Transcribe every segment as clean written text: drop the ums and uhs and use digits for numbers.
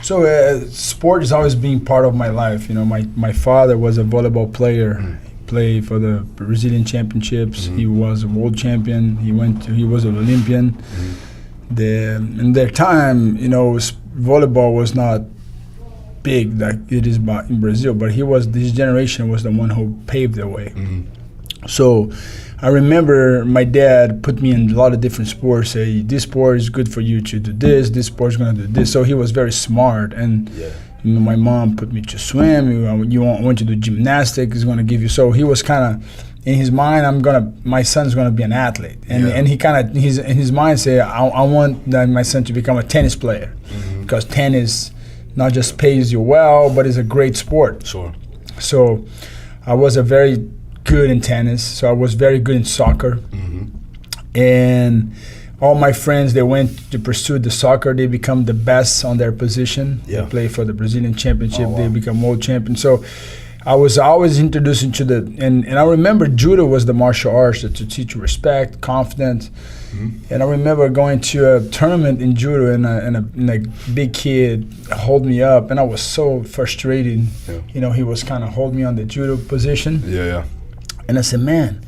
So sport has always been part of my life. You know, my father was a volleyball player. He played for the Brazilian championships. He was a world champion. He was an Olympian. In their time, you know, volleyball was not big like it is in Brazil, but this generation was the one who paved the way. So I remember my dad put me in a lot of different sports, say this sport is good for you to do this sport is going to do this. So he was very smart. And you know, my mom put me to swim. You want to do gymnastics, he's going to give you. So he was kind of, in his mind, my son's going to be an athlete. And he kind of, in his mind said, I want my son to become a tennis player. Because tennis not just pays you well, but is a great sport. Sure. So I was very good in tennis, so I was very good in soccer. And all my friends, they went to pursue the soccer. They become the best on their position. They play for the Brazilian championship. They become world champion. So I was always introduced into and I remember judo was the martial arts to teach you respect, confidence. And I remember going to a tournament in judo, and a big kid hold me up, and I was so frustrated. You know, he was kind of hold me on the judo position. And I said, man,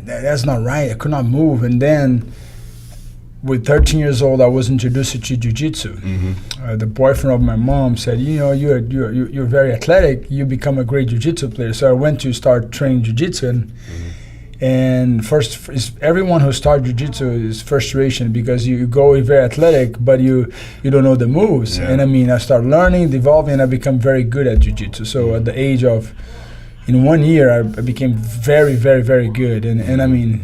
that's not right. I could not move. And then with 13 years old, I was introduced to jiu-jitsu. The boyfriend of my mom said, you know, you're very athletic. You become a great jiu-jitsu player. So I went to start training jiu-jitsu. And first, everyone who starts jiu-jitsu is frustration because you go very athletic, but you don't know the moves. And I mean, I started learning, evolving, and I become very good at jiu-jitsu. So at the age of, in 1 year, I became very, very, very good. And I mean,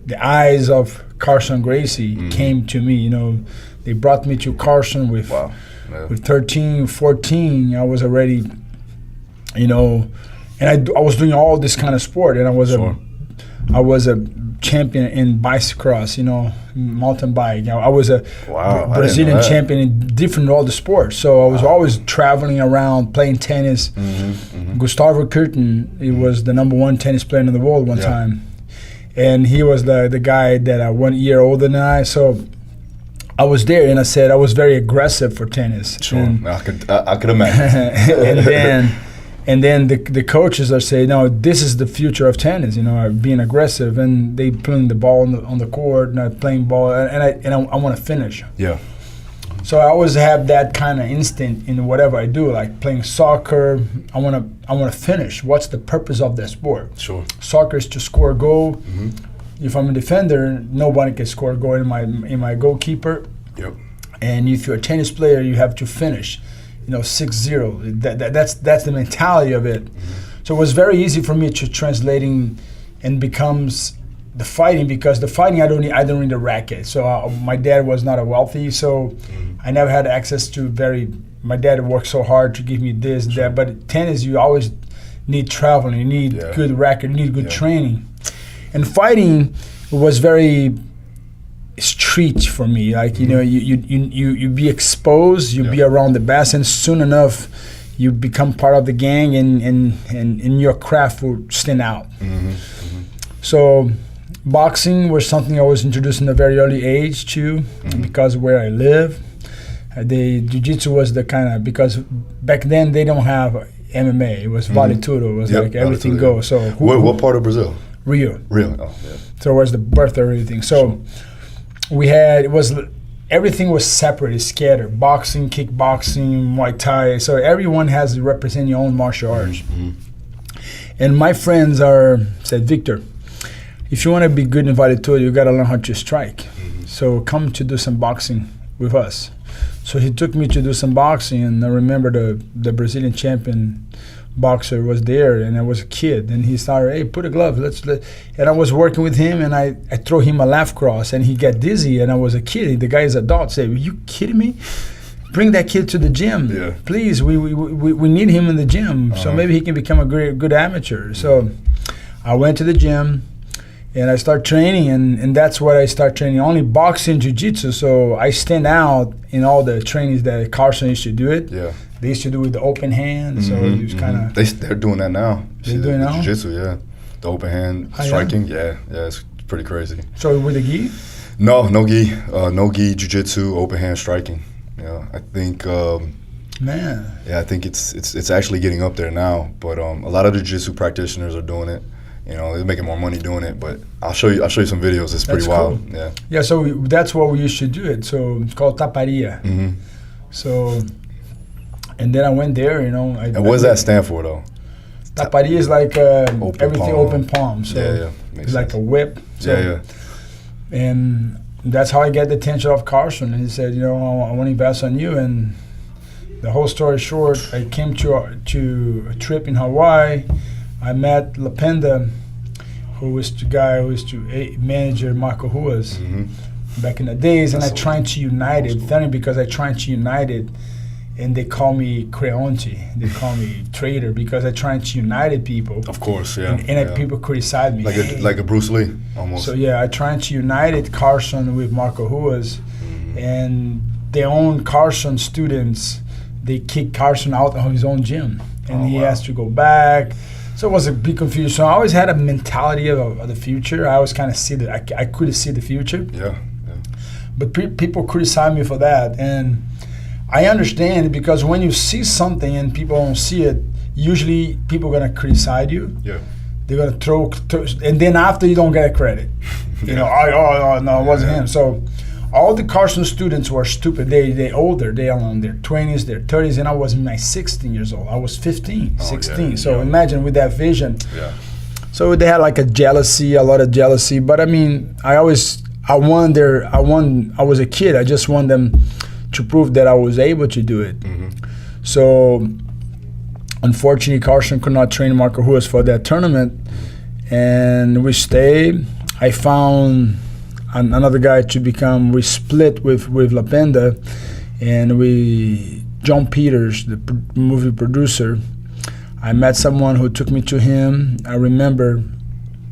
the eyes of Carson Gracie came to me. You know, they brought me to Carson with 13, 14. I was already, you know, and I was doing all this kind of sport, and I was a champion in bicicross, you know, mountain bike. You know, I was a Brazilian champion in all the sports. So I was always traveling around, playing tennis. Gustavo Kuerten, he was the #1 tennis player in the world one time. And he was the guy that 1 year older than I. So I was there, and I said I was very aggressive for tennis. I could imagine. And then the coaches are saying, no, this is the future of tennis, you know, being aggressive, and they putting the ball on the court, and I playing ball, and I want to finish. So I always have that kind of instinct in whatever I do, like playing soccer. I want to finish. What's the purpose of that sport? Soccer is to score a goal. If I'm a defender, nobody can score a goal in my goalkeeper. And if you're a tennis player, you have to finish. You know, 6-0. That's the mentality of it. So it was very easy for me to translating, and becomes the fighting, because the fighting I don't need a racket. So my dad was not a wealthy, so I never had access to my dad worked so hard to give me this, that. But tennis, you always need traveling. You need good racket. You need good training. And fighting was very street for me, like, you know, you be exposed, you be around the best, and soon enough you become part of the gang, and your craft will stand out. So boxing was something I was introduced in a very early age too, because where I live, the jiu-jitsu was the kind of, because back then they don't have MMA, it was vale tudo, it was like everything goes. So what part of Brazil? Rio. So it was the birth of everything. So everything was separated, scattered. Boxing, kickboxing, Muay Thai. So everyone has to represent your own martial arts. And my friends said, Victor, if you want to be good in vale tudo, you got to learn how to strike. So come to do some boxing with us. So he took me to do some boxing, and I remember the Brazilian champion boxer was there, and I was a kid, and he started, hey, put a glove, and I was working with him, and I throw him a left cross, and he got dizzy, and I was a kid. The guy is adult, say, are you kidding me? Bring that kid to the gym, please. We need him in the gym, so maybe he can become a good amateur. So I went to the gym, and I start training, and that's what I start training, only boxing, jiu-jitsu. So I stand out in all the trainings that Carson used to do it. They used to do it with the open hand, so it was kind of... They're doing that now. They're doing now? Jiu-jitsu, the open hand, striking, it's pretty crazy. So with the gi? No gi, jiu-jitsu, open hand striking. I think. Man. Yeah, I think it's actually getting up there now. But a lot of the jiu-jitsu practitioners are doing it. They're making more money doing it. But I'll show you some videos. It's pretty wild. Cool. Yeah. Yeah. So that's what we used to do it. So it's called taparia. Mm-hmm. So, and then I went there. And what does that stand for, though? Taparia is like everything palm. open palm. So Makes it's like a whip. So, and that's how I get the attention of Carson. And he said, I want to invest on you. And the whole story short, I came to a trip in Hawaii. I met Lapenda, who was the guy who used to manage Marco Ruas back in the days. And I tried to unite it. Funny because I tried to unite it. And they call me Creonte. They call me traitor because I tried to unite people. Of course, yeah. And people criticize me. Like a Bruce Lee, almost. So I tried to unite Carson with Marco Ruas, and their own Carson students, they kicked Carson out of his own gym, and he has to go back. So it was a big confusion. So I always had a mentality of the future. I always kind of see that I could see the future. Yeah. But people criticize me for that, and I understand it because when you see something and people don't see it, usually people are gonna criticize you. Yeah. They're gonna throw, and then after you don't get credit. Oh no, it wasn't him. So all the Carson students were stupid. They older. They are in their 20s, their 30s, and I was in my 16 years old. I was 15, 16. So imagine with that vision. Yeah. So they had like a lot of jealousy. But I mean, I was a kid. I just want them to prove that I was able to do it. So unfortunately, Carson could not train Marco Ruas for that tournament, and we stayed. I found another guy to become. We split with Lapenda, and John Peters, the movie producer. I met someone who took me to him. I remember.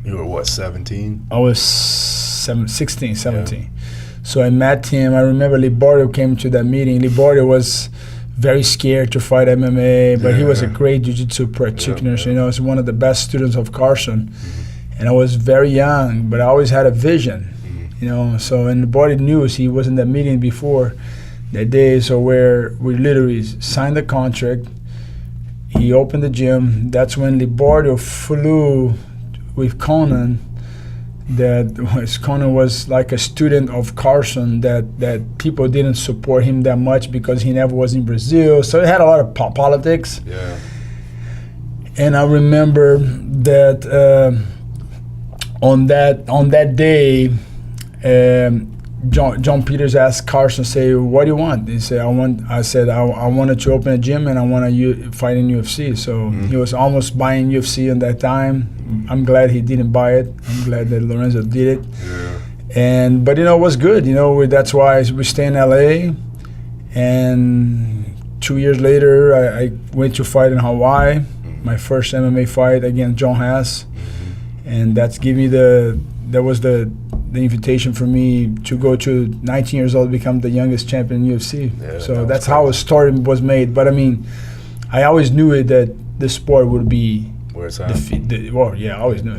You were what, 17? I was 16, 17. Yeah. So I met him. I remember Liborio came to that meeting. Liborio was very scared to fight MMA, but he was a great jiu-jitsu practitioner. So, he's one of the best students of Carson. And I was very young, but I always had a vision, So, and Liborio knew he was in that meeting before that day. So where we literally signed the contract. He opened the gym. That's when Liborio flew with Conan. Conan was like a student of Carson that people didn't support him that much because he never was in Brazil. So it had a lot of politics. Yeah. And I remember that on that day, John Peters asked Carson, say, what do you want? He said, I said, I wanted to open a gym and I want to fight in UFC. So he was almost buying UFC at that time. I'm glad he didn't buy it. I'm glad that Lorenzo did it. Yeah. But it was good. That's why we stay in LA. And 2 years later, I went to fight in Hawaii. My first MMA fight against John Haas. And that's give me that was the invitation for me to go to 19 years old, become the youngest champion in UFC. Yeah, so that's how a story was made. But I mean, I always knew it that the sport would be where it's at. I always knew it.